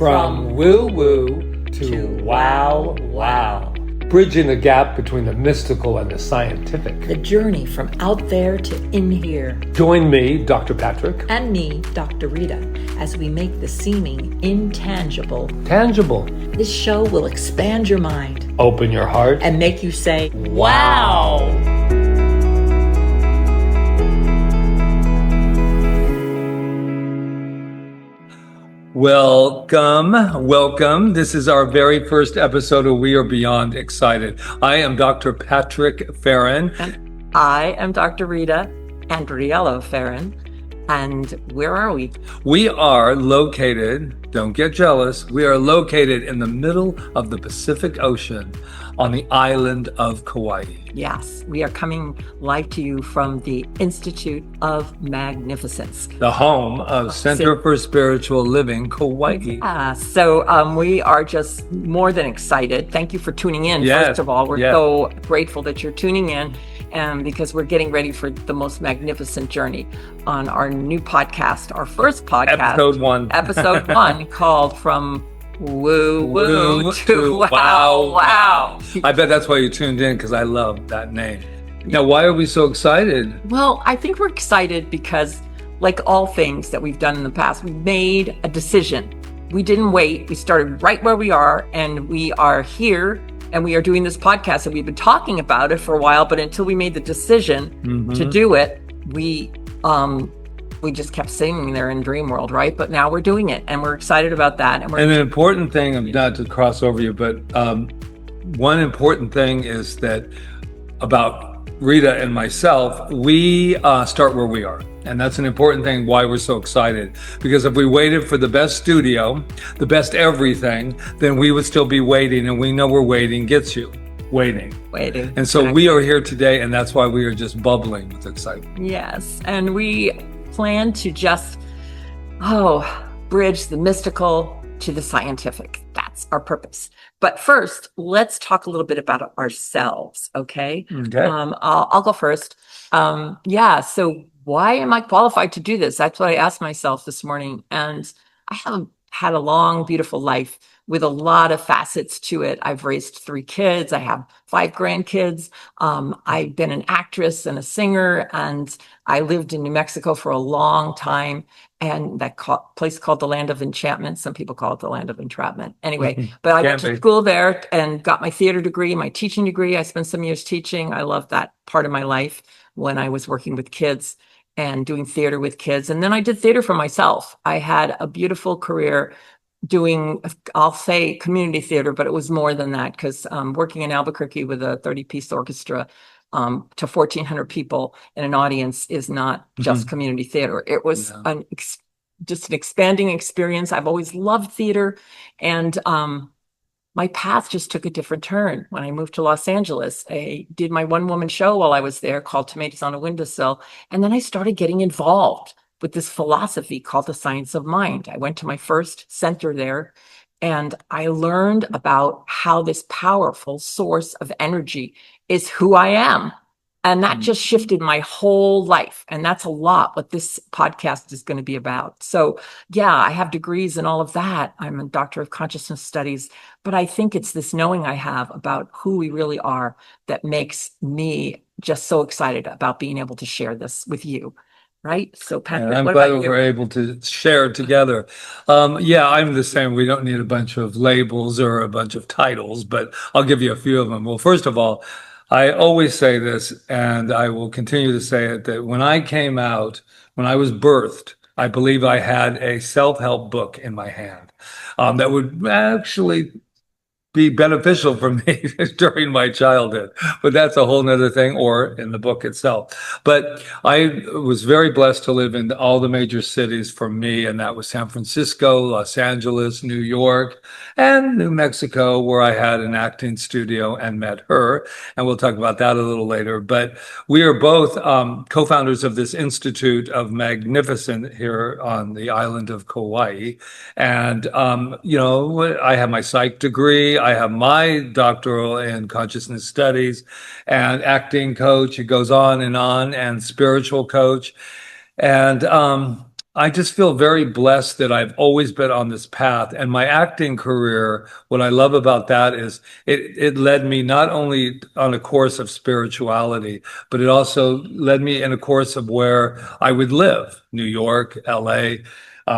From woo-woo to wow. Bridging the gap between the mystical and the scientific. The journey from out there to in here. Join me, Dr. Patrick. And me, Dr. Rita, as we make the seeming intangible tangible. This show will expand your mind. Open your heart. And make you say, wow. Welcome. This is our very first episode of We Are Beyond Excited. I am Dr. Patrick Farron. And I am Dr. Rita Andriello Farron. And where are we? We are located, don't get jealous, we are located in the middle of the Pacific Ocean on the island of Kaua'i. Yes, we are coming live to you from the Institute of Magnificence. The home of Center for Spiritual Living, Kaua'i. So we are just more than excited. Thank you for tuning in, first of all. We're so grateful that you're tuning in, and because we're getting ready for the most magnificent journey on our new podcast, our first podcast. Episode one, called From Woo to Wow. I bet that's why you tuned in, because I love that name. Now, why are we so excited? Well, I think we're excited because, like all things that we've done in the past, we made a decision. We didn't wait. We started right where we are, and we are here, and we are doing this podcast, and we've been talking about it for a while, but until we made the decision to do it, we just kept sitting there in dream world, right? But now we're doing it, and we're excited about that. And an important thing, not to cross over you, but one important thing is that about Rita and myself, we start where we are. And that's an important thing why we're so excited. Because if we waited for the best studio, the best everything, then we would still be waiting. And we know where waiting gets you. Waiting. And so we are here today, and that's why we are just bubbling with excitement. Yes. And we plan to just bridge the mystical to the scientific. That's our purpose. But first, let's talk a little bit about ourselves, okay? I'll go first. So why am I qualified to do this? That's what I asked myself this morning. And I have had a long, beautiful life with a lot of facets to it. I've raised 3 kids. I have 5 grandkids. I've been an actress and a singer, and I lived in New Mexico for a long time. And that place called the Land of Enchantment. Some people call it the Land of Entrapment. Anyway, but I went to school there and got my theater degree, my teaching degree. I spent some years teaching. I loved that part of my life when I was working with kids and doing theater with kids. And then I did theater for myself. I had a beautiful career doing, I'll say community theater, but it was more than that, because working in Albuquerque with a 30-piece orchestra to 1,400 people in an audience is not just community theater. It was just an expanding experience. I've always loved theater, and my path just took a different turn when I moved to Los Angeles. I did my one-woman show while I was there called Tomatoes on a Windowsill, and then I started getting involved with this philosophy called the science of mind. I went to my first center there, and I learned about how this powerful source of energy is who I am. And that just shifted my whole life. And that's a lot what this podcast is going to be about. So I have degrees and all of that. I'm a doctor of consciousness studies, but I think it's this knowing I have about who we really are that makes me just so excited about being able to share this with you. Right. So Patrick, I'm glad we're able to share together. I'm the same. We don't need a bunch of labels or a bunch of titles, but I'll give you a few of them. Well, first of all, I always say this, and I will continue to say it, that when I came out, when I was birthed, I believe I had a self-help book in my hand that would actually be beneficial for me during my childhood, but that's a whole nother thing, or in the book itself. But I was very blessed to live in all the major cities for me, and that was San Francisco, Los Angeles, New York, and New Mexico, where I had an acting studio and met her, and we'll talk about that a little later. But we are both co-founders of this Institute of Magnificence here on the island of Kaua'i, and I have my psych degree. I have my doctoral in consciousness studies and acting coach. It goes on, and spiritual coach. And I just feel very blessed that I've always been on this path. And my acting career, what I love about that is it led me not only on a course of spirituality, but it also led me in a course of where I would live, New York, LA,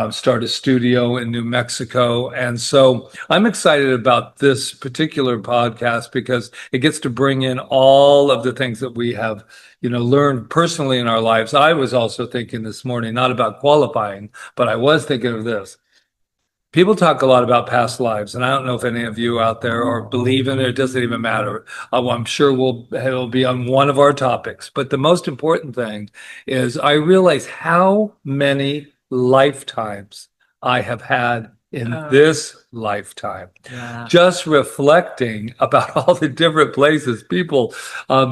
start a studio in New Mexico. And so I'm excited about this particular podcast because it gets to bring in all of the things that we have learned personally in our lives. I was also thinking this morning, not about qualifying, but I was thinking of this. People talk a lot about past lives, and I don't know if any of you out there or believe in it. It doesn't even matter. I'm sure it'll be on one of our topics. But the most important thing is I realize how many lifetimes I have had in this lifetime. Yeah. Just reflecting about all the different places, people,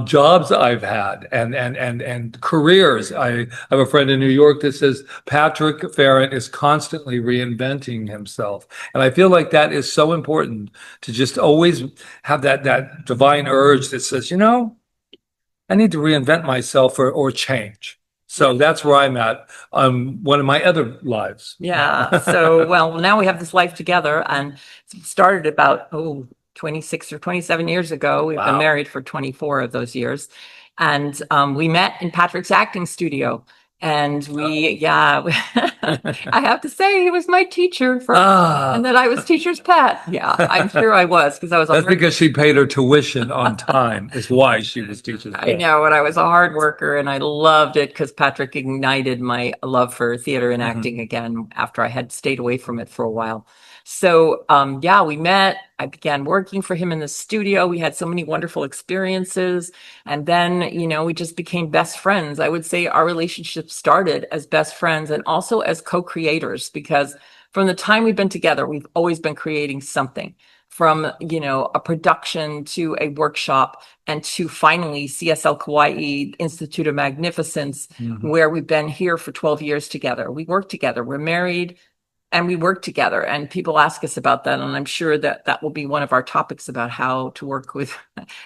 jobs I've had and careers. I have a friend in New York that says Patrick Farron is constantly reinventing himself. And I feel like that is so important to just always have that divine urge that says, I need to reinvent myself or change. So that's where I'm at on one of my other lives. Yeah. So, well, now we have this life together, and it started about 26 or 27 years ago. We've been Wow. married for 24 of those years. And we met in Patrick's acting studio. And I have to say, he was my teacher and that I was teacher's pet. Yeah, I'm sure I was, because I was That's because she paid her tuition on time is why she was teacher's I pet. know, and I was a hard worker, and I loved it because Patrick ignited my love for theater and acting again after I had stayed away from it for a while. So, we met. I began working for him in the studio. We had so many wonderful experiences. And then, we just became best friends. I would say our relationship started as best friends and also as co-creators, because from the time we've been together, we've always been creating something, from, a production to a workshop and to finally CSL Kaua'i Institute of Magnificence, where we've been here for 12 years together. We work together. We're married. And we work together, and people ask us about that. And I'm sure that will be one of our topics about how to work with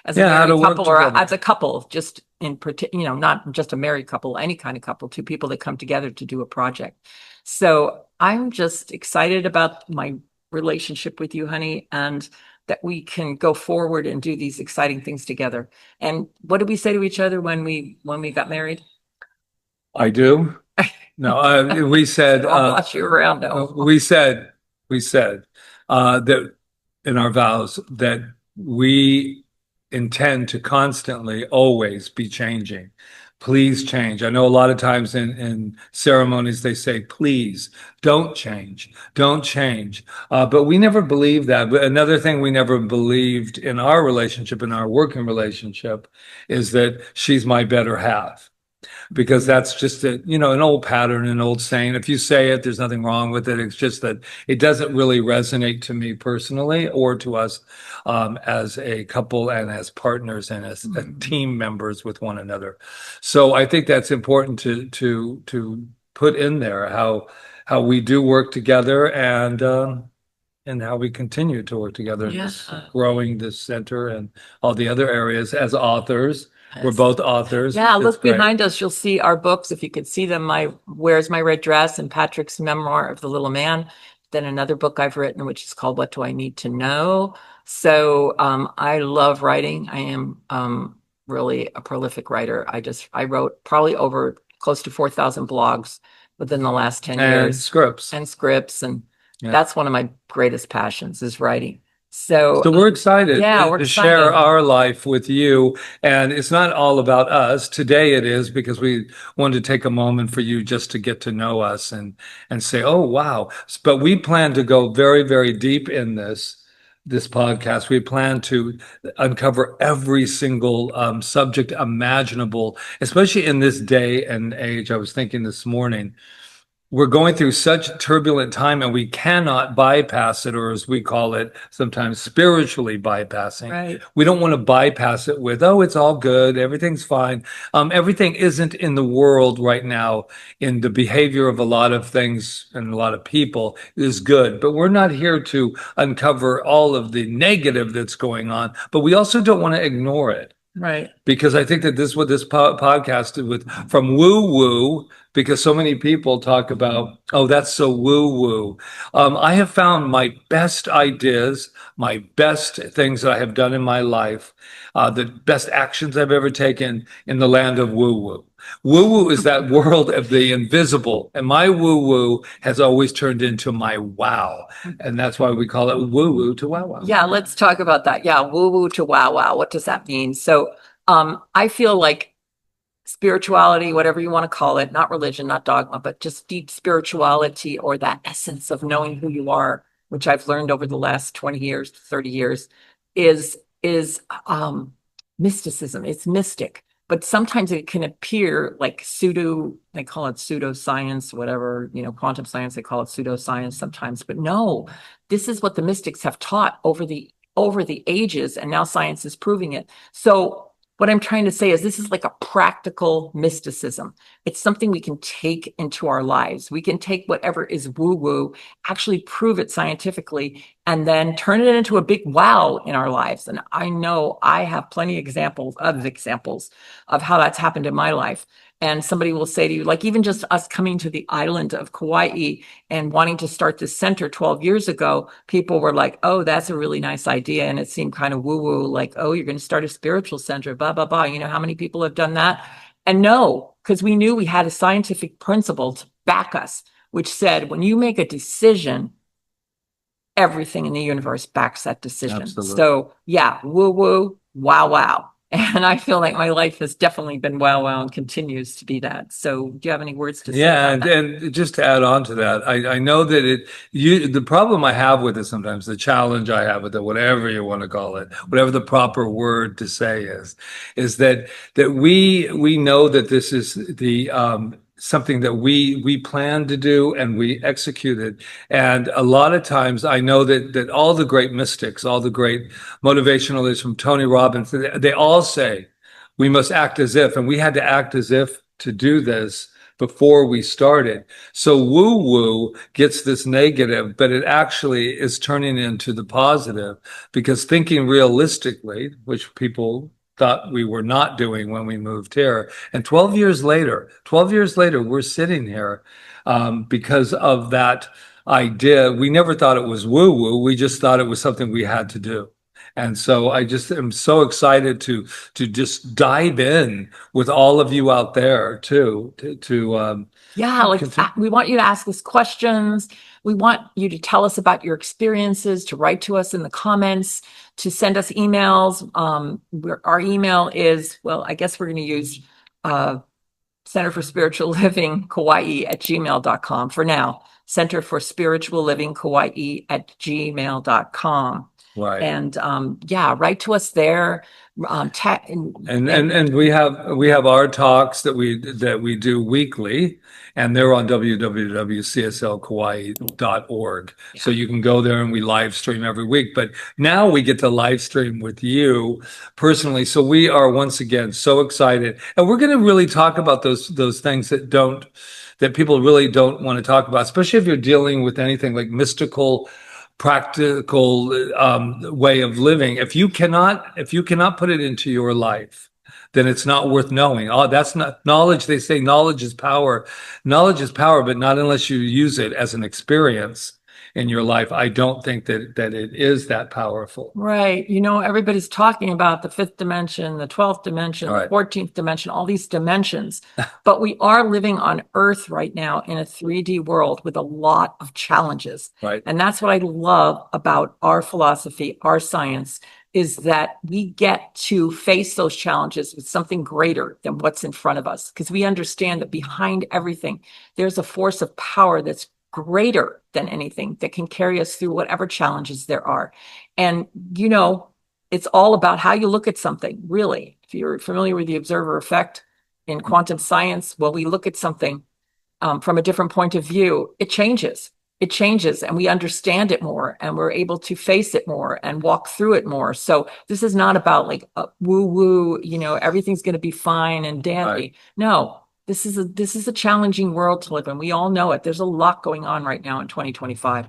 as a married couple or as a couple, just in particular, not just a married couple, any kind of couple, two people that come together to do a project. So I'm just excited about my relationship with you, honey, and that we can go forward and do these exciting things together. And what did we say to each other when we got married? I do. No, we said, I'll watch you around now. we said that in our vows that we intend to constantly always be changing. Please change. I know a lot of times in ceremonies they say, please don't change, don't change. But we never believed that. But another thing we never believed in our relationship, in our working relationship, is that she's my better half. Because that's just an old pattern, an old saying. If you say it, there's nothing wrong with it. It's just that it doesn't really resonate to me personally or to us as a couple and as partners and as team members with one another. So I think that's important to put in there how we do work together and how we continue to work together, growing this center and all the other areas as authors. We're both authors. Yeah, look behind us. You'll see our books. If you could see them, Where's My Red Dress and Patrick's memoir of the little man. Then another book I've written, which is called What Do I Need to Know? So I love writing. I am really a prolific writer. I wrote probably over close to 4,000 blogs within the last 10 years. And scripts. And that's one of my greatest passions is writing. So we're excited to share our life with you. And it's not all about us. Today it is because we wanted to take a moment for you just to get to know us and say, oh, wow. But we plan to go very, very deep in this podcast. We plan to uncover every single subject imaginable, especially in this day and age. I was thinking this morning, we're going through such turbulent time and we cannot bypass it, or as we call it sometimes, spiritually bypassing. Right. We don't want to bypass it with, oh, it's all good, everything's fine. Everything isn't in the world right now, in the behavior of a lot of things and a lot of people is good. But we're not here to uncover all of the negative that's going on, but we also don't want to ignore it. Right. Because I think that this is what this podcast did from woo-woo because so many people talk about, oh, that's so woo woo. I have found my best ideas, my best things that I have done in my life, the best actions I've ever taken in the land of woo woo. Woo woo is that world of the invisible. And my woo woo has always turned into my wow. And that's why we call it woo woo to wow wow. Yeah, let's talk about that. Yeah, woo woo to wow wow. What does that mean? So I feel like spirituality, whatever you want to call it, not religion, not dogma, but just deep spirituality or that essence of knowing who you are, which I've learned over the last 20 years, 30 years, is mysticism. It's mystic, but sometimes it can appear like pseudo, they call it pseudoscience, whatever, quantum science, they call it pseudoscience sometimes, but no, this is what the mystics have taught over the ages, and now science is proving it. So what I'm trying to say is this is like a practical mysticism. It's something we can take into our lives. We can take whatever is woo-woo, actually prove it scientifically, and then turn it into a big wow in our lives. And I know I have plenty of examples of how that's happened in my life. And somebody will say to you, like even just us coming to the island of Kaua'i and wanting to start this center 12 years ago, people were like, oh, that's a really nice idea. And it seemed kind of woo-woo, like, oh, you're going to start a spiritual center, blah, blah, blah. You know how many people have done that? And no, because we knew we had a scientific principle to back us, which said when you make a decision, everything in the universe backs that decision. Absolutely. So yeah, woo-woo, wow, wow. And I feel like my life has definitely been wow, wow, and continues to be that. So do you have any words to say? Yeah, about that? and just to add on to that, I know that the problem I have with it sometimes, the challenge I have with it, whatever you want to call it, whatever the proper word to say is that we know that this is the something that we plan to do and we executed. And a lot of times I know that all the great mystics, all the great motivationalists from Tony Robbins, they all say we must act as if, and we had to act as if to do this before we started. So woo woo gets this negative, but it actually is turning into the positive, because thinking realistically, which people thought we were not doing when we moved here. And 12 years later, we're sitting here because of that idea. We never thought it was woo woo. We just thought it was something we had to do. And so I just am so excited to just dive in with all of you out there too. Yeah, like we want you to ask us questions. We want you to tell us about your experiences, to write to us in the comments, to send us emails. Our email is, well, I guess we're going to use Center for Spiritual Living Kaua'i at gmail.com for now. Center for Spiritual Living Kaua'i at gmail.com. Right. And yeah, write to us there. And we have our talks that we do weekly, and they're on www.cslkauai.org. Yeah. So you can go there, and we live stream every week. But now we get to live stream with you personally. So we are once again so excited, and we're going to really talk about those things that people really don't want to talk about, especially if you're dealing with anything like mystical, practical way of living. If you cannot put it into your life, then it's not worth knowing. Oh, that's not knowledge. They say knowledge is power. Knowledge is power, but not unless you use it as an experience in your life. I don't think that it is that powerful. Right. Everybody's talking about the fifth dimension, the 12th dimension, Right. The 14th dimension, all these dimensions. But we are living on Earth right now in a 3D world with a lot of challenges. Right. And that's what I love about our philosophy, our science, is that we get to face those challenges with something greater than what's in front of us. Because we understand that behind everything, there's a force of power that's greater than anything that can carry us through whatever challenges there are. And, it's all about how you look at something, really. If you're familiar with the observer effect in quantum science, well, we look at something from a different point of view, it changes. It changes, and we understand it more, and we're able to face it more and walk through it more. So this is not about like woo-woo, everything's going to be fine and dandy. Right. No. This is a challenging world to live in. We all know it. There's a lot going on right now in 2025.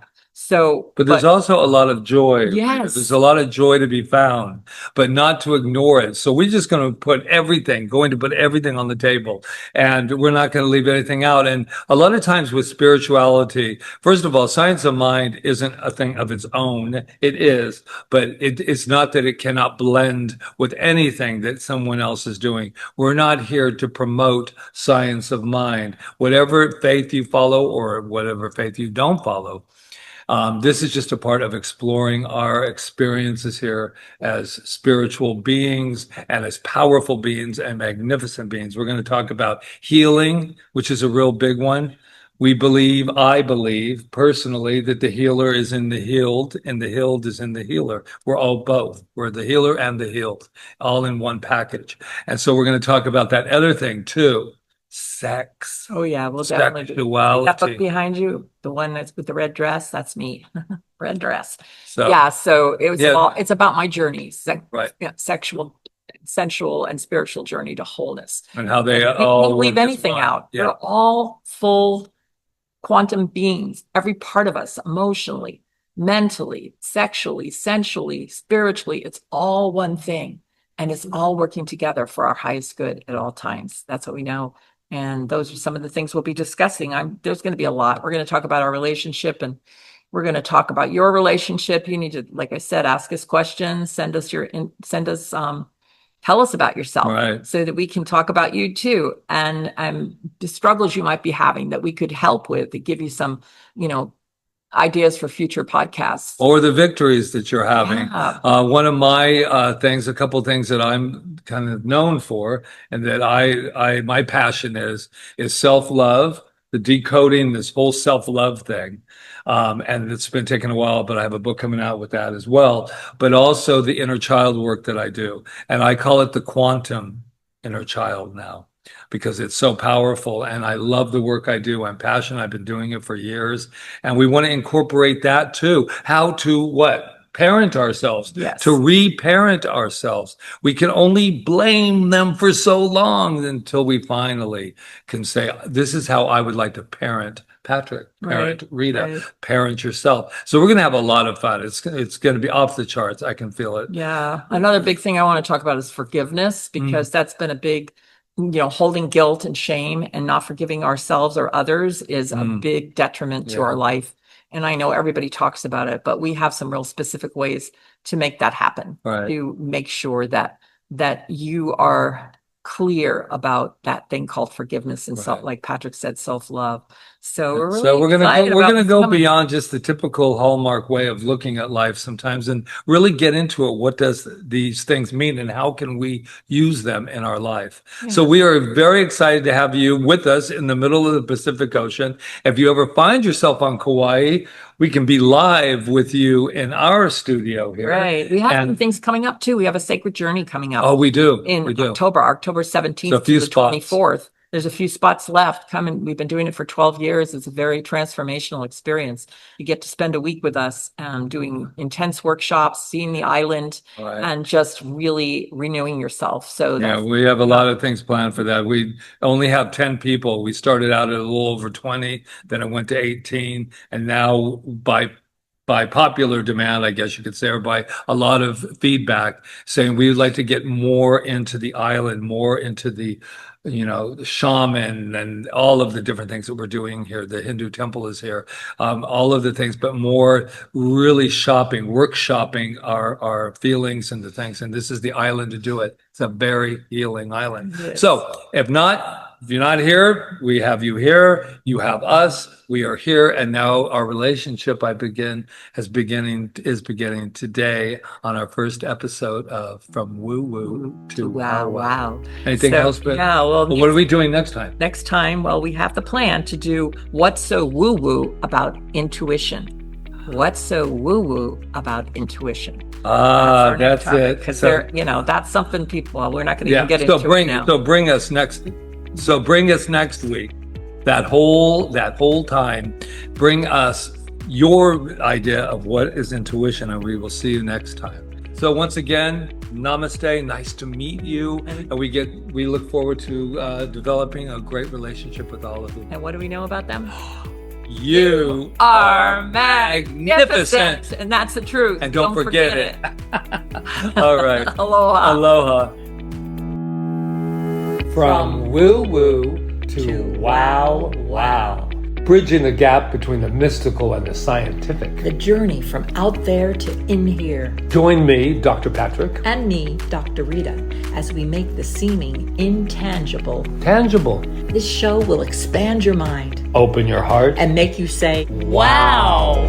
But there's also a lot of joy. Yes. There's a lot of joy to be found, but not to ignore it. So we're just going to put everything on the table, and we're not going to leave anything out. And a lot of times with spirituality, first of all, science of mind isn't a thing of its own. It is, but it's not that it cannot blend with anything that someone else is doing. We're not here to promote science of mind. Whatever faith you follow or whatever faith you don't follow, this is just a part of exploring our experiences here as spiritual beings and as powerful beings and magnificent beings. We're going to talk about healing, which is a real big one. I believe personally that the healer is in the healed and the healed is in the healer. We're all both. We're the healer and the healed, all in one package. And so we're going to talk about that other thing too. Sex. Oh yeah, we'll definitely do. Sexuality. That book behind you, the one that's with the red dress, that's me. Red dress. So, yeah, so it's about my journey, right. sexual, sensual, and spiritual journey to wholeness. And how they We all can't leave anything out. Yeah. We're all full quantum beings, every part of us, emotionally, mentally, sexually, sensually, spiritually. It's all one thing, and it's all working together for our highest good at all times. That's what we know. And those are some of the things we'll be discussing. There's going to be a lot. We're going to talk about our relationship, and we're going to talk about your relationship. You need to, like I said, ask us questions, tell us about yourself, right, so that we can talk about you too. And the struggles you might be having that we could help with, to give you some, ideas for future podcasts. Or the victories that you're having. Yeah. One of my a couple things that I'm kind of known for, and that my passion is self-love, the decoding this whole self-love thing. And it's been taking a while, but I have a book coming out with that as well. But also the inner child work that I do. And I call it the quantum inner child now, because it's so powerful, and I love the work I do. I'm passionate. I've been doing it for years, and we want to incorporate that too. How to what? Parent ourselves, yes, to reparent ourselves. We can only blame them for so long until we finally can say, this is how I would like to parent Patrick, parent Rita, right. Parent yourself. So we're going to have a lot of fun. It's going to be off the charts. I can feel it. Yeah. Another big thing I want to talk about is forgiveness, because that's been a big, holding guilt and shame and not forgiving ourselves or others is a big detriment to our life. And I know everybody talks about it, but we have some real specific ways to make that happen, right, to make sure that you are clear about that thing called forgiveness and right, like Patrick said, self-love. So we're really so we're gonna go coming. beyond just the typical Hallmark way of looking at life sometimes, and really get into it. What does these things mean, and how can we use them in our life? Yeah. So we are very excited to have you with us in the middle of the Pacific Ocean. If you ever find yourself on Kauai, we can be live with you in our studio here. Right. We have some things coming up too. We have a sacred journey coming up. Oh, we do. In October 17th So a few to the spots. 24th. There's a few spots left. Come and we've been doing it for 12 years. It's a very transformational experience. You get to spend a week with us, doing intense workshops, seeing the island, Right. and just really renewing yourself. So Yeah, we have a lot of things planned for that. We only have 10 people. We started out at a little over 20, then it went to 18, and now by popular demand, I guess you could say, or by a lot of feedback, saying we'd like to get more into the island, more into the the shaman and all of the different things that we're doing here. The Hindu temple is here, all of the things, but more really workshopping our feelings and the things. And this is the island to do it. It's a very healing island. Yes. So if you're not here, we have you here. You have us. We are here, and now our relationship is beginning today on our first episode of From Woo Woo to Wow Wow. Anything else? Yeah. Well, what are we doing next time? Next time, we have the plan to do what's so woo woo about intuition. What's so woo woo about intuition? That's it. Because that's something people. Well, we're not going to even get into it now. So bring us next week. That whole time, bring us your idea of what is intuition, and we will see you next time. So once again, namaste. Nice to meet you, and we look forward to developing a great relationship with all of you. And what do we know about them? You are magnificent. magnificent. And that's the truth. And don't forget it. All right. Aloha. Aloha. From woo-woo to wow. Bridging the gap between the mystical and the scientific. The journey from out there to in here. Join me, Dr. Patrick. And me, Dr. Rita, as we make the seeming intangible Tangible. This show will expand your mind Open your heart. and make you say, Wow.